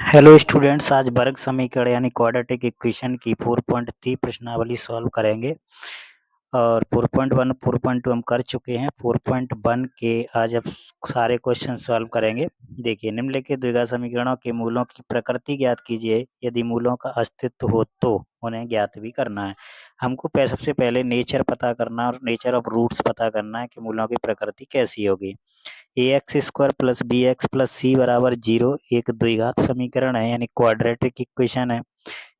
Hello students, आज वर्ग समीकरण यानी क्वाड्रेटिक इक्वेशन की 4.3 प्रश्नावली सॉल्व करेंगे। और 4.1 4.2 हम कर चुके हैं। 4.1 के आज अब सारे क्वेश्चन सॉल्व करेंगे। देखिए, निम्नलिखित द्विघात समीकरणों के मूलों की प्रकृति ज्ञात कीजिए। यदि मूलों का अस्तित्व हो तो उन्हें ज्ञात भी करना है। हमको सबसे पहले नेचर पता करना और नेचर ऑफ रूट्स पता करना है कि मूलों की प्रकृति कैसी होगी। ax² plus bx plus c बराबर 0 एक द्विघात समीकरण है यानी क्वाड्रेटिक इक्वेशन है,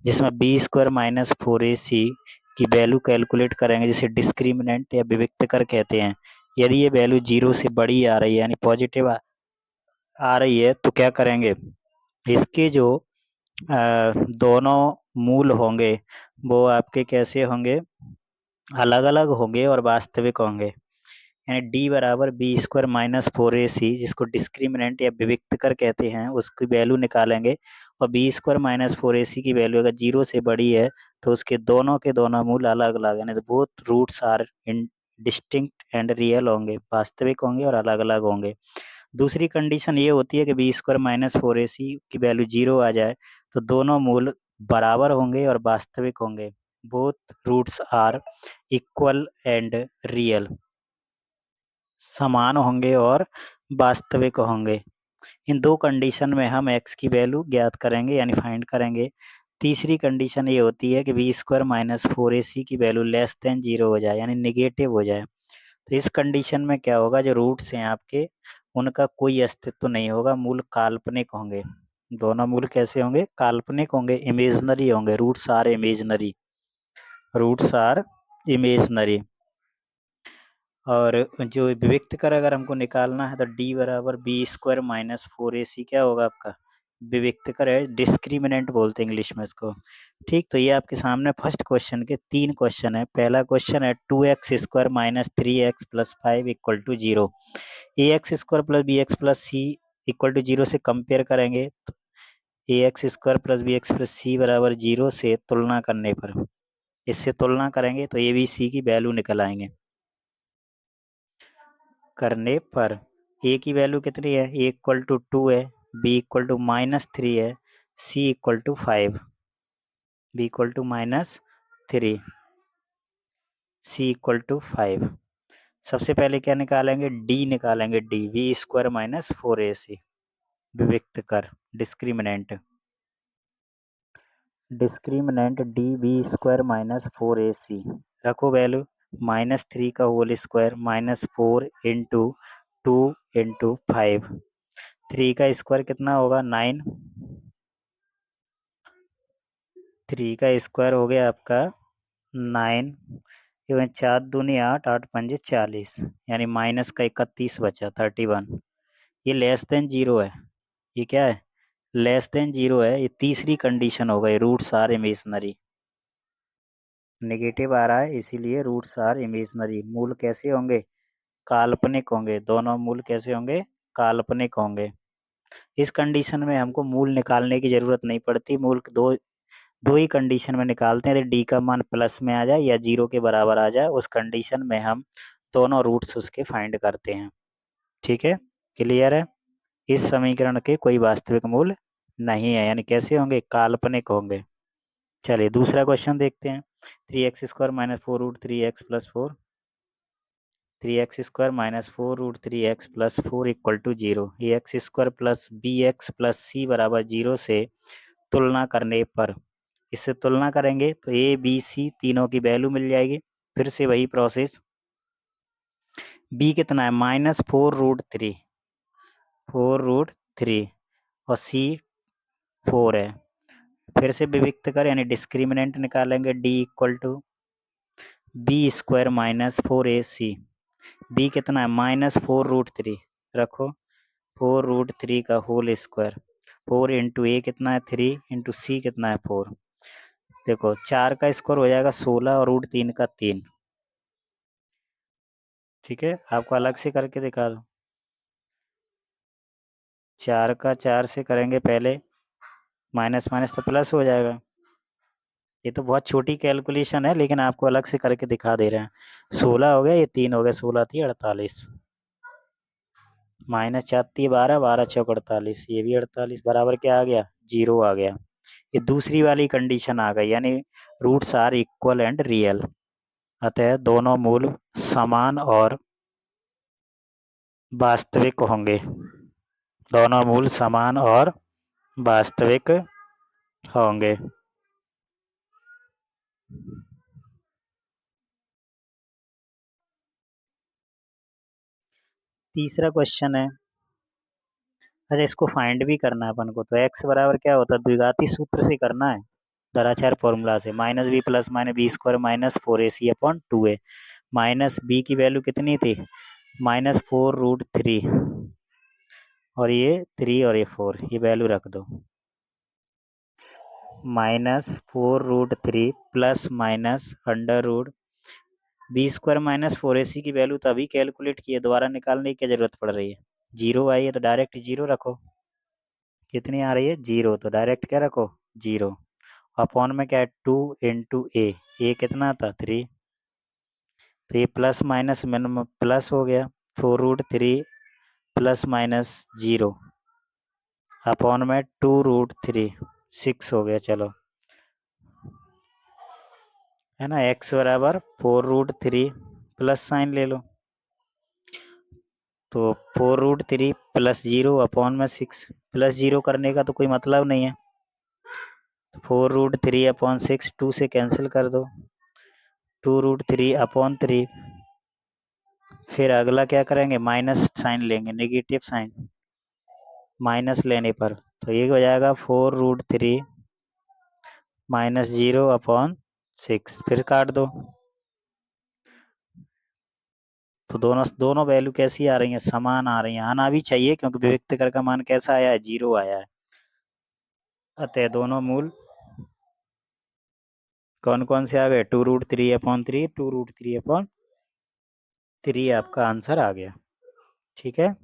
जिसमें b² माइनस 4ac की वैल्यू कैलकुलेट करेंगे, जिसे डिस्क्रिमिनेंट या विविक्तकर कहते हैं। यदि ये वैल्यू 0 से बड़ी आ रही है यानी पॉजिटिव आ रही है तो क्या करेंगे, इसके जो दोनों मूल होंगे वो आपके कैसे होंगे, अलग अलग होंगे और वास्तविक होंगे। यानी d बराबर b² माइनस 4ac, जिसको डिस्क्रिमिनेंट या विविक्तकर कहते हैं, उसकी वैल्यू निकालेंगे। और b² माइनस 4ac की वैल्यू अगर 0 से बड़ी है तो उसके दोनों के दोनों मूल अलग अलग, यानी both roots are in distinct and real होंगे, वास्तविक होंगे और अलग अलग होंगे। दूसरी कंडीशन ये होती है कि b² माइनस 4ac की वैल्यू 0 आ जाए तो दोनों मूल बराबर होंगे और वास्तविक होंगे। Both roots are equal and real, समान होंगे और वास्तविक होंगे। इन दो कंडीशन में हम x की वैल्यू ज्ञात करेंगे यानी फाइंड करेंगे। तीसरी कंडीशन ये होती है कि b² माइनस 4ac की वैल्यू लेस देन 0 हो जाए यानी निगेटिव हो जाए। तो इस कंडीशन में क्या होगा, जो रूट्स हैं आपके उनका कोई अस्तित्व नहीं होगा, मूल काल्पनिक होंगे। दोनों मूल कैसे होंगे, काल्पनिक होंगे, इमेजनरी होंगे। Roots are imaginary, roots are imaginary. और जो विविक्त कर अगर हमको निकालना है तो d बराबर b² माइनस 4ac क्या होगा आपका, विविक्त कर है, डिस्क्रिमिनेंट बोलते हैं इंग्लिश में इसको। ठीक, तो ये आपके सामने फर्स्ट क्वेश्चन के 3 क्वेश्चन है। पहला क्वेश्चन है 2x² minus 3x plus 5 equal to 0। ax² plus bx plus C equal to 0 से कंपेयर करेंगे तो ax² plus bx plus c बराबर 0 से तुलना करने पर, इससे तुलना करेंगे तो a b c की वैल्यू निकल आएंगे। करने पर a की वैल्यू कितनी है, a इक्वल टू 2 है, b इक्वल टू माइनस 3 है, c equal to 5, b equal to minus 3, c equal to 5। सबसे पहले क्या निकालेंगे, d निकालेंगे, d b² माइनस 4ac विविक्त कर, discriminant d b² minus 4ac रखो वैल्यू, माइनस 3 का whole square minus 4 into 2 into 5, 3 का स्क्वायर कितना होगा 9, 3 का स्क्वायर हो गया आपका 9, इवन 4 दूनी 8, 8 पंजे 40, यानी माइनस का 31 बचा 31। ये लेस देन 0 है, ये क्या है, लेस देन 0 है। ये तीसरी कंडीशन हो गई, रूट्स आर इमेजनरी। नेगेटिव आ रहा है इसीलिए रूट्स आर इमेजनरी। मूल कैसे होंगे, काल्पनिक होंगे। दोनों मूल कैसे होंगे, काल्पनिक होंगे। इस कंडीशन में हमको मूल निकालने की जरूरत नहीं पड़ती। मूल दो ही कंडीशन में निकालते हैं, डी का मान प्लस में आ जाए या 0 के बराबर आ जाए, उस कंडीशन में हम दोनों रूट्स उसके फाइंड करते हैं। ठीक है, क्लियर है। इस समीकरण के कोई वास्तविक मूल नहीं है, यानी कैसे होंगे, काल्पनिक होंगे। चलिए दूसरा क्वेश्चन देखते हैं। 3x² minus 4 root 3x plus 4, 3x² minus 4 root 3x plus 4 equal to 0। ax² plus bx plus c बराबर 0 से तुलना करने पर, इससे तुलना करेंगे तो a b c तीनों की वैल्यू मिल जाएगी। फिर से वही प्रोसेस, b कितना है माइनस 4 रूट 3, 4 रूट 3 और c 4 है। फिर से विविक्त कर यानी डिस्क्रिमिनेंट निकालेंगे, d equal to b² minus 4ac, b कितना है माइनस 4 रूट 3 रखो, 4 रूट 3 का होल स्क्वायर, 4 इंटू ए कितना है 3 इंटू सी कितना है 4। देखो 4 का स्क्वायर हो जाएगा 16 और रूट 3 का 3। ठीक है, आपको अलग से करके दिखा दो। 4 का 4 से करेंगे पहले, माइनस माइनस तो प्लस हो जाएगा। ये तो बहुत छोटी कैलकुलेशन है लेकिन आपको अलग से करके दिखा दे रहे हैं। 16 हो गया, ये 3 हो गया, 16 थी 48। माइनस 4 × 12, 12×4 = 48, ये भी 48 बराबर क्या आ गया, 0 आ गया। ये दूसरी वाली कंडीशन आ गई, यानी roots are equal and real, अतः दोनों मूल समान और वास्तविक होंगे, दोनों मूल समान और वास्तविक होंगे। तीसरा क्वेश्चन है, अच्छा इसको फाइंड भी करना है अपन को, तो x बराबर क्या होता है, द्विघाती सूत्र से करना है, दराचार फॉर्मूला से, -b + -b² -4ac/2a, minus B की वैल्यू कितनी थी, -4√3, और ये 3 और ये 4, ये वैल्यू रख दो, -4√3 प्लस माइनस √b² -4ac की वैल्यू तो अभी कैलकुलेट की है, दोबारा निकालने की क्या जरूरत पड़ रही है, 0 आई है तो डायरेक्ट 0 रखो, कितनी आ रही है 0, तो डायरेक्ट क्या रखो 0, अपॉन में क्या है 2 × ए कितना था 3, तो ये प्लस माइनस मिनिमम प्लस हो गया, 4√3 प्लस माइनस 0 अपॉन में 2√3, 6 हो गया, चलो है ना, x बराबर 4√3 प्लस साइन ले लो, तो 4√3 प्लस 0 अपॉन में 6, प्लस 0 करने का तो कोई मतलब नहीं है, 4√3/6, 2 से कैंसिल कर दो, 2√3/3, फिर अगला क्या करेंगे, माइनस साइन लेंगे, नेगेटिव साइन, माइनस लेने पर तो ये हो जाएगा 4√3 -0/6, फिर काट दो, तो दोनों दोनों वैल्यू कैसी आ रही हैं, समान आ रही हैं, आना भी चाहिए क्योंकि विभक्त कर का मान कैसा आया है, 0 आया है, अतः दोनों मूल कौन कौन से आ गए, 2√3/3, 2√3/3 आपका आंसर आ गया, ठीक है।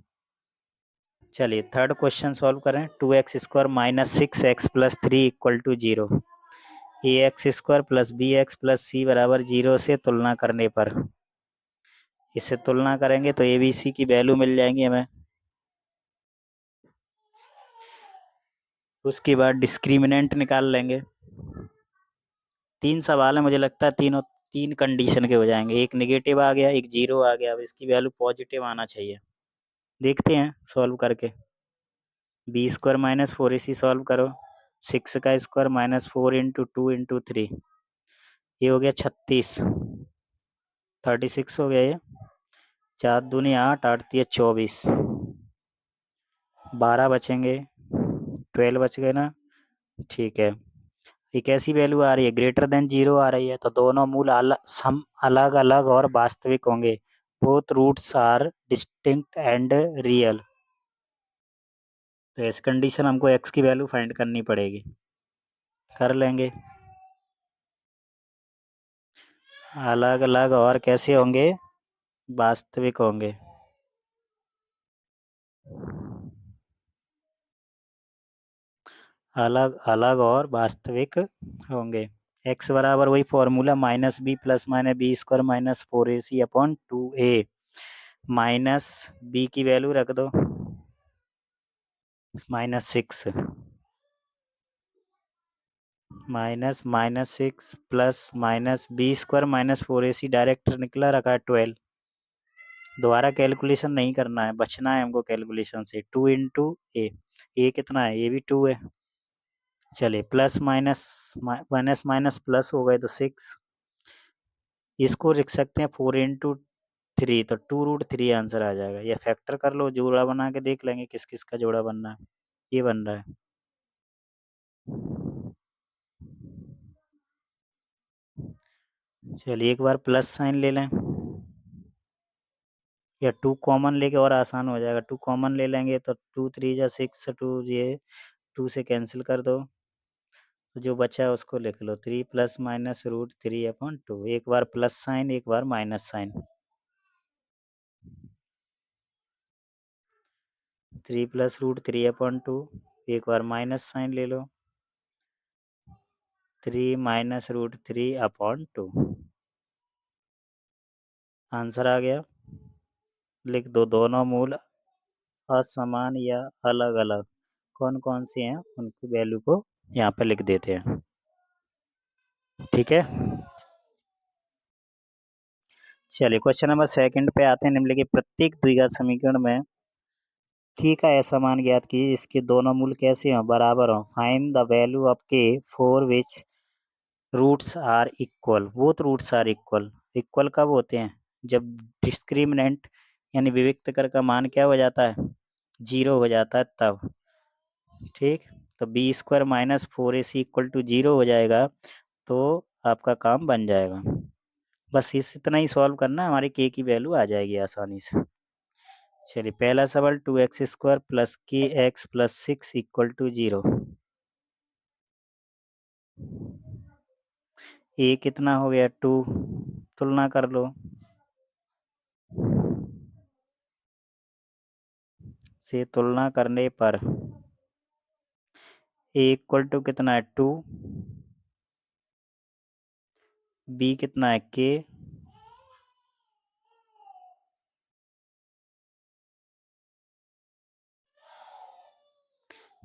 चलिए थर्ड क्वेश्चन सॉल्व करें, 2x² -6x + 3 = 0, ax² + bx + c = 0 से तुलना करने पर, इससे तुलना करेंगे तो abc की वैल्यू मिल जाएंगी हमें, उसके बाद डिस्क्रिमिनेंट निकाल लेंगे, 3 सवाल है, मुझे लगता है तीनों 3 कंडीशन के हो जाएंगे, एक नेगेटिव आ गया, एक 0 आ गया, अब इसकी वैल्यू पॉजिटिव आना चाहिए, देखते हैं सॉल्व करके, b² - 4ac सॉल्व करो, 6 का स्क्वायर -4 × 2 × 3, ये हो गया 36, 36 हो गया ये, 4 दूनी 8, 8 तिया 24, 12 बचेंगे, 12 बच गए ना, ठीक है, ये कैसी वैल्यू आ रही है, ग्रेटर देन 0 आ रही है, तो दोनों मूल अलग अलग और वास्तविक होंगे, both roots are distinct and real, तो इस कंडीशन हमको x की वैल्यू फाइंड करनी पड़ेगी, कर लेंगे, अलग अलग और कैसे होंगे, वास्तविक होंगे, अलग अलग और वास्तविक होंगे, x बराबर वही formula -b + -b² -4ac/2a, minus b की वैल्यू रख दो -6, -6 प्लस -b² -4ac डायरेक्ट निकला रखा है 12, दोबारा कैलकुलेशन नहीं करना है, बचना है हमको कैलकुलेशन से, 2 × ए कितना है, ये भी 2 है, चलिए plus minus minus minus plus हो गए तो 6, इसको लिख सकते हैं 4 × 3, तो 2√3 आंसर आ जाएगा, ये फैक्टर कर लो, जोड़ा बना के देख लेंगे किस किस का जोड़ा बनना है, ये बन रहा है, चलिए एक बार प्लस साइन ले लें, या 2 कॉमन लेके और आसान हो जाएगा, 2 कॉमन ले लेंगे तो 2 3 जा 6, 2 ये 2 से कैंसिल कर दो, तो जो बचा है उसको लिख लो, 3 + -√3/2, एक बार प्लस साइन एक बार माइनस साइन, 3 + √3/2, एक बार माइनस साइन ले लो, 3 - √3/2, आंसर आ गया, लिख दो दोनों मूल असमान या अलग अलग कौन कौन से हैं उनकी वैल्यू को यहाँ पे लिख देते हैं। ठीक है, चलिए क्वेश्चन नंबर सेकंड पे आते हैं। निम्नलिखित प्रत्येक द्विघात समीकरण में k का ऐसा मान ज्ञात कीजिए जिसके दोनों मूल कैसे हों, बराबर हों। Find the value of k for which roots are equal. Both roots are equal. Equal कब होते हैं, जब डिस्क्रिमिनेंट यानी विविक्त कर का मान क्या हो जाता है, 0 हो जाता है तब। ठीक, तो B square minus 4ac equal to 0 हो जाएगा तो आपका काम बन जाएगा। बस इतना ही सॉल्व करना है, हमारी के की वैल्यू आ जाएगी आसानी से। चलिए पहला सवाल 2x स्क्वायर प्लस के एक्स प्लस 6 इक्वल टू 0। ए कितना हो गया 2, तुलना कर लो। से तुलना करने पर ए इक्वल टू कितना है 2, बी कितना है के,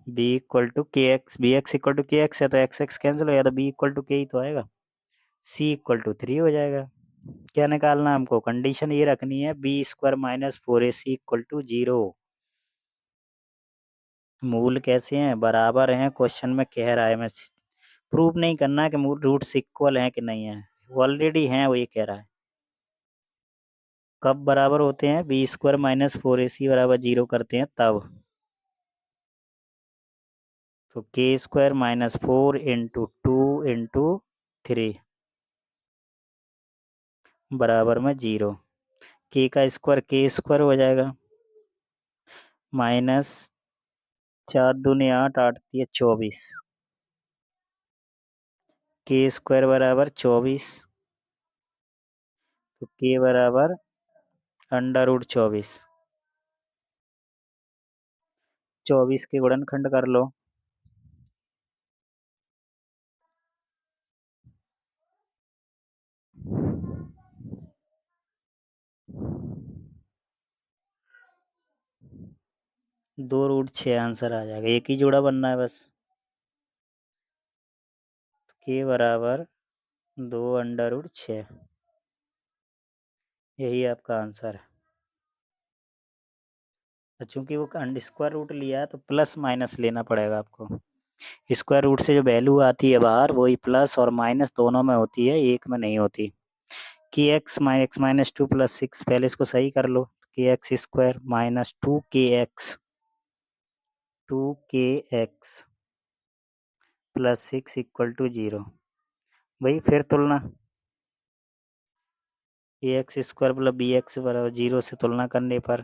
B equal to K X, B X equal to K X है तो एक्स एक्स कैंसिल हो गया तो बी इक्वल टू के ही तो आएगा। सी इक्वल टू 3 हो जाएगा। क्या निकालना है हमको, कंडीशन ये रखनी है B square minus 4ac equal to 0। मूल कैसे हैं, बराबर हैं, क्वेश्चन में कह रहा है। मैं प्रूव नहीं करना कि मूल रूट्स इक्वल हैं कि नहीं है, ऑलरेडी हैं वो ये कह रहा है। कब बराबर होते हैं, बी स्क्वायर माइनस 4ac बराबर 0 करते हैं तब। तो के स्क्वायर माइनस 4 इंटू 2 इंटू 3 बराबर में 0। के का स्क्वायर के स्क्वायर हो जाएगा, माइनस 4 दूनी 8, 8 दिए 24। के स्क्वायर बराबर 24, तो के बराबर अंडर रूट 24। 24 के गुणनखंड कर लो। दो रूट 6 आंसर आ जाएगा, एक ही जोड़ा बनना है बस। के बराबर 2 अंडर रूट 6, यही आपका आंसर है। तो चूंकि वो स्क्वायर रूट लिया है तो प्लस माइनस लेना पड़ेगा आपको। स्क्वायर रूट से जो वैल्यू आती है बाहर वही प्लस और माइनस दोनों में होती है, एक में नहीं होती। के एक्स माइनस 2 प्लस 6, पहले इसको सही कर लो। के एक्स स्क्वायर माइनस 2 के एक्स प्लस 6 इक्वल टू 0। वही फिर तुलना, a x square plus b x बराबर 0 से तुलना करने पर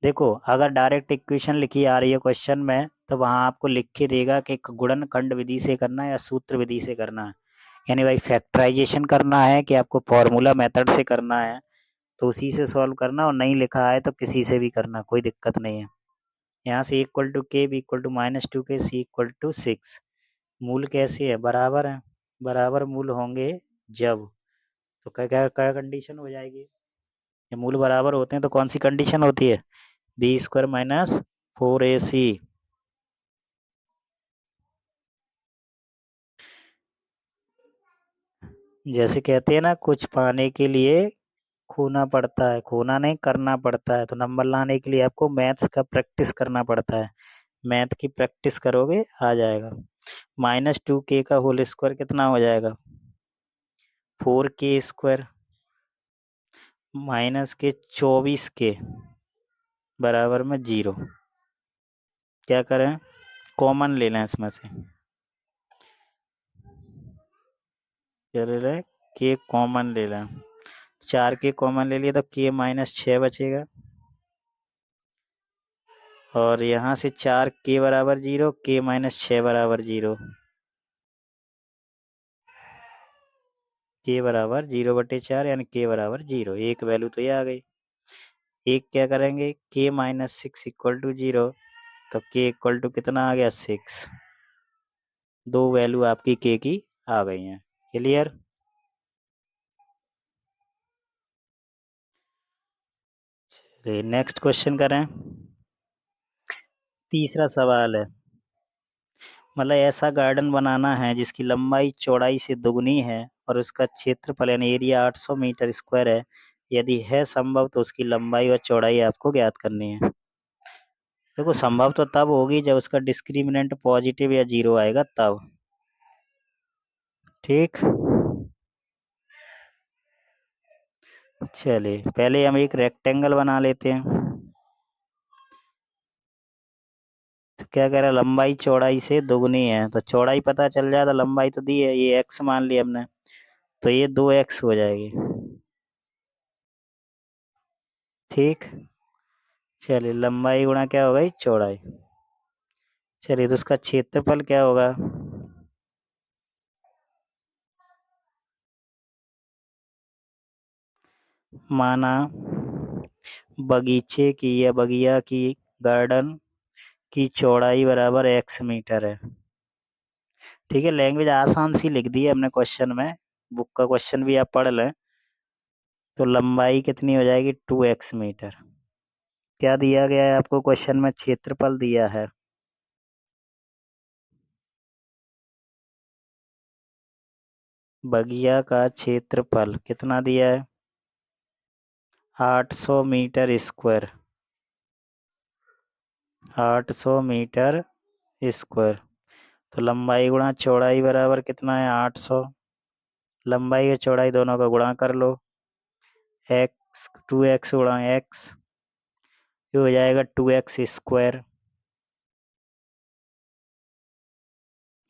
देखो, अगर डायरेक्ट इक्वेशन लिखी आ रही है क्वेश्चन में तो वहाँ आपको लिख के देगा कि गुणनखंड विधि से करना है या सूत्र विधि से करना है, यानी भाई फैक्टराइजेशन करना है कि आपको फॉर्मूला मेथड से करना है, तो उसी से सॉल्व करना। और नहीं लिखा है तो किसी से भी करना, कोई दिक्कत नहीं है। यहाँ से इक्वल टू के बी इक्वल टू माइनस 2 के सी इक्वल टू 6। मूल कैसे है, बराबर है। बराबर मूल होंगे जब, तो क्या क्या क्या कंडीशन हो जाएगी, जब मूल बराबर होते हैं तो कौन सी कंडीशन होती है, बी स्क्वायर माइनस 4ac। जैसे कहते हैं ना, कुछ पाने के लिए खोना पड़ता है, खोना नहीं करना पड़ता है। तो नंबर लाने के लिए आपको मैथ्स का प्रैक्टिस करना पड़ता है। मैथ की प्रैक्टिस करोगे आ जाएगा। -2k का होल स्क्वायर कितना हो जाएगा, 4k स्क्वायर माइनस के 24k बराबर में 0। क्या करें, कॉमन ले लें इसमें से। क्या ले लें, के कॉमन ले लें। 4k कॉमन ले लिया तो k माइनस 6 बचेगा, और यहाँ से 4k बराबर 0, k माइनस 6 बराबर 0। k बराबर 0/4 यानी k बराबर 0, एक वैल्यू तो ये आ गई। एक क्या करेंगे, k माइनस 6 इक्वल टू 0, तो k इक्वल टू कितना आ गया 6। दो वैल्यू आपकी k की आ गई हैं। क्लियर। चलिए नेक्स्ट क्वेश्चन करें। तीसरा सवाल है, मतलब ऐसा गार्डन बनाना है जिसकी लंबाई चौड़ाई से दुगनी है और उसका क्षेत्रफल यानी एरिया 800 मीटर स्क्वायर है। यदि है संभव तो उसकी लंबाई और चौड़ाई आपको ज्ञात करनी है। देखो संभव तो तब होगी जब उसका डिस्क्रिमिनेंट पॉजिटिव या जीरो आएगा तब। ठीक, चलिए पहले हम एक रेक्टेंगल बना लेते हैं। तो क्या कह रहा है, लंबाई चौड़ाई से दुगनी है, तो चौड़ाई पता चल जाए तो लंबाई तो दी है, ये x मान लिया हमने, तो ये 2x हो जाएगी। ठीक, चलिए लंबाई गुणा क्या होगा, ये चौड़ाई। चलिए तो उसका क्षेत्रफल क्या होगा, माना बगीचे की या बगिया की, गार्डन की चौड़ाई बराबर x मीटर है। ठीक है, लैंग्वेज आसान सी लिख दी है हमने क्वेश्चन में, बुक का क्वेश्चन भी आप पढ़ लें। तो लंबाई कितनी हो जाएगी, 2x मीटर। क्या दिया गया है आपको क्वेश्चन में, क्षेत्रफल दिया है। बगिया का क्षेत्रफल कितना दिया है, 800 मीटर स्क्वायर। 800 metre square. तो लंबाई गुणा चौड़ाई बराबर कितना है, 800। लंबाई और चौड़ाई दोनों का गुणा कर लो, एक्स 2x गुणा एक्स, ये हो जाएगा 2x square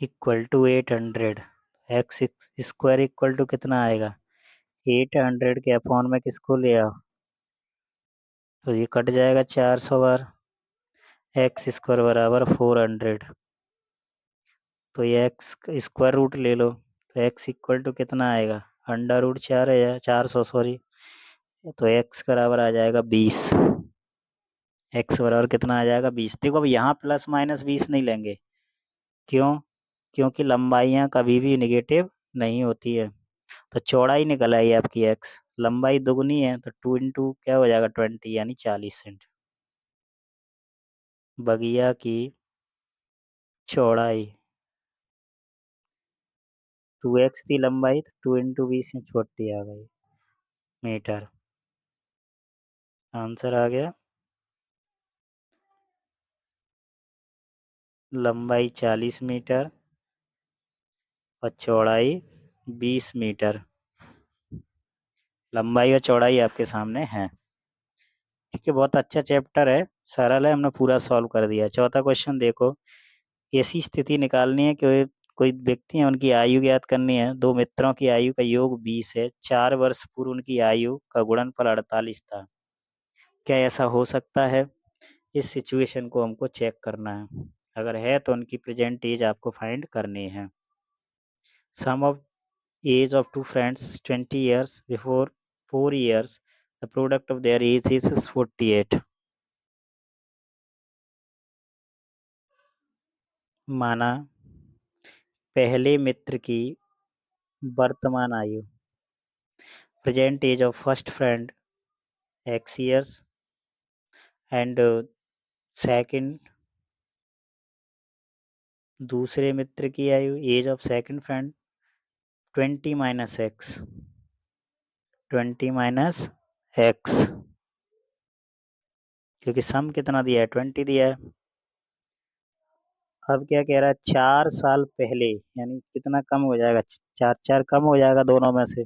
equal to 800। X square equal to कितना आएगा, 800 के अपॉन में किसको ले आओ, तो ये कट जाएगा 400 बार। एक्स स्क्वायर बराबर 400, तो ये एक्स स्क्वायर रूट ले लो, तो एक्स इक्वल टू कितना आएगा, अंडर रूट 400 सॉरी, तो एक्स बराबर आ जाएगा 20। एक्स बराबर कितना आ जाएगा, 20। देखो अब यहाँ प्लस माइनस 20 नहीं लेंगे, क्यों, क्योंकि लंबाइयाँ कभी भी निगेटिव नहीं होती है। तो चौड़ाई निकल आई आपकी एक्स, लंबाई दुगनी है तो 2 इंटू क्या हो जाएगा, 20 यानी 40 सेंट। बगिया की चौड़ाई 2x थी लंबाई, तो 2 इंटू 20 में छोटी आ गई मीटर। आंसर आ गया, लंबाई 40 मीटर और चौड़ाई 20 मीटर। लंबाई और चौड़ाई आपके सामने है। ठीक है, बहुत अच्छा चैप्टर है, सरल है, हमने पूरा सॉल्व कर दिया। चौथा क्वेश्चन देखो, ऐसी स्थिति निकालनी है कि कोई व्यक्ति है, उनकी आयु ज्ञात करनी है। दो मित्रों की आयु का योग 20 है, 4 वर्ष पूर्व उनकी आयु का गुणनफल 48 था। क्या ऐसा हो सकता है, इस सिचुएशन को हमको चेक करना है। अगर है तो उनकी प्रेजेंट एज आपको फाइंड करनी है। Sum of age of two friends 20 years before 4 years, the product of their age is 48। माना पहले मित्र की वर्तमान आयु, present age of first friend x years, and second दूसरे मित्र की आयु, age of second friend 20 minus x, 20 minus x, क्योंकि सम कितना दिया है, 20 दिया है। अब क्या कह रहा है, 4 साल पहले, यानी कितना कम हो जाएगा, चार चार कम हो जाएगा दोनों में से,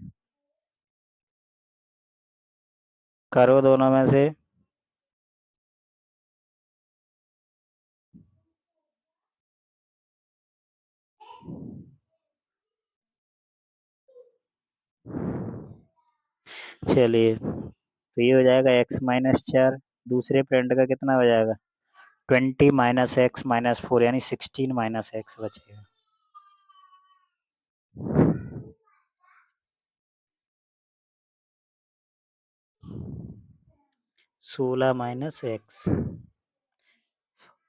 करो दोनों में से। चलिए तो ये हो जाएगा x-4, दूसरे फ्रेंड का कितना हो जाएगा, 20 माइनस एक्स माइनस 4, यानी 16 माइनस एक्स बचेगा। 16 माइनस एक्स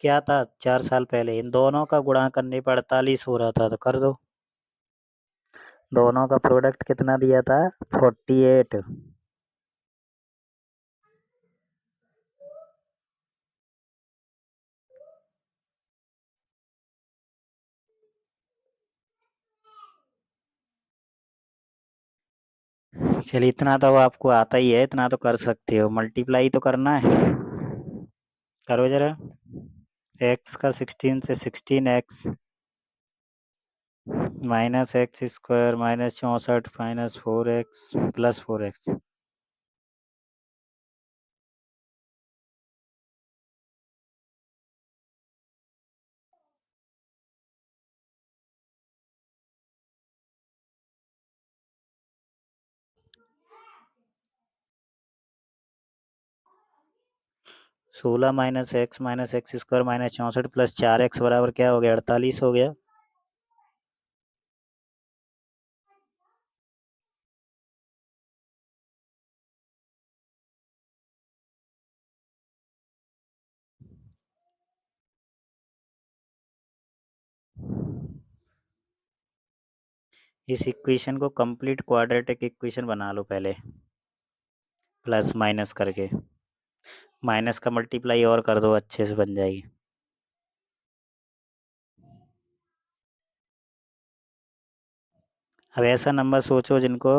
क्या था, 4 साल पहले, इन दोनों का गुणा करने पर 48 हो रहा था, तो कर दो। दोनों का प्रोडक्ट कितना दिया था, 48। चलिए इतना तो आपको आता ही है, इतना तो कर सकते हो, मल्टीप्लाई तो करना है, करो जरा। एक्स का 16 से 16x minus x square minus 64 minus 4x plus 4x। 16 minus x square minus 64 plus 4x बराबर क्या हो गया, 48 हो गया। इस इक्वेशन को कंप्लीट क्वाड्रेटिक इक्वेशन बना लो पहले, प्लस माइनस करके, माइनस का मल्टीप्लाई और कर दो, अच्छे से बन जाएगी। अब ऐसा नंबर सोचो जिनको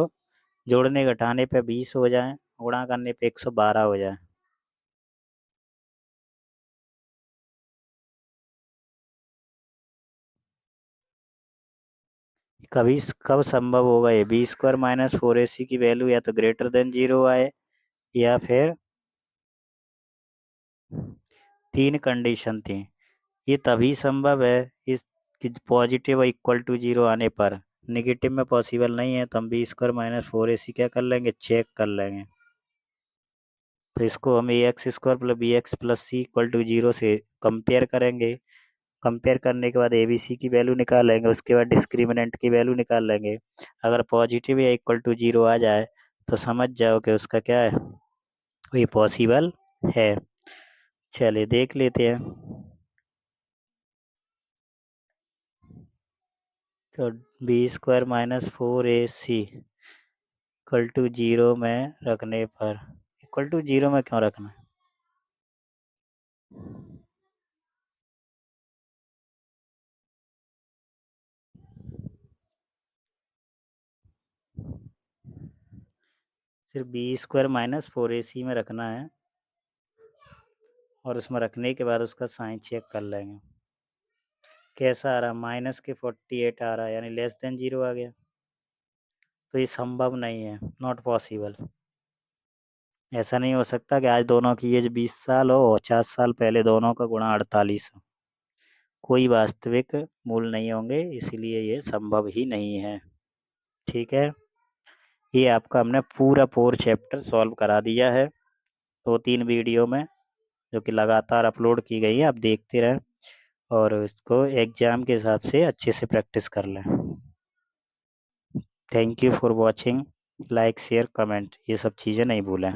जोड़ने घटाने पे 20 हो जाए, गुणा करने पे 112 हो जाए। कभी कब संभव होगा ये, बी स्क्वायर माइनस 4ac की वैल्यू या तो ग्रेटर देन 0 आए, या फिर तीन कंडीशन थी। ये तभी संभव है इस पॉजिटिव इक्वल टू 0 आने पर, नेगेटिव में पॉसिबल नहीं है, तो हम बी स्क्वायर माइनस 4ac क्या कर लेंगे, चेक कर लेंगे। तो इसको हम a x square plus b x plus C equal to 0 से कंपेयर करेंगे। कंपेयर करने के बाद ए बी सी की वैल्यू निकालेंगे, उसके बाद डिस्क्रिमिनेंट की वैल्यू निकाल लेंगे। अगर पॉजिटिव या इक्वल टू 0 आ जाए तो समझ जाओ कि उसका क्या है, ये पॉसिबल है। चलिए देख लेते हैं। तो B square minus 4ac equal to 0 में रखने पर, इक्वल टू 0 में क्यों रखना है, सिर्फ बी स्क्वायर माइनस 4ac में रखना है, और उसमें रखने के बाद उसका साइन चेक कर लेंगे। कैसा आ रहा, माइनस के 48 आ रहा है, यानी लेस देन 0 आ गया। तो ये संभव नहीं है, नॉट पॉसिबल। ऐसा नहीं हो सकता कि आज दोनों की एज 20 साल हो और 50 साल पहले दोनों का गुणा 48 हो। कोई वास्तविक मूल नहीं होंगे, इसलिए ये संभव ही नहीं है। ठीक है, ये आपका हमने पूरा 4 चैप्टर सॉल्व करा दिया है 2-3 वीडियो में, जो कि लगातार अपलोड की गई है, आप देखते रहें और इसको एग्ज़ाम के हिसाब से अच्छे से प्रैक्टिस कर लें। Thank you for watching, like share comment ये सब चीज़ें नहीं भूलें।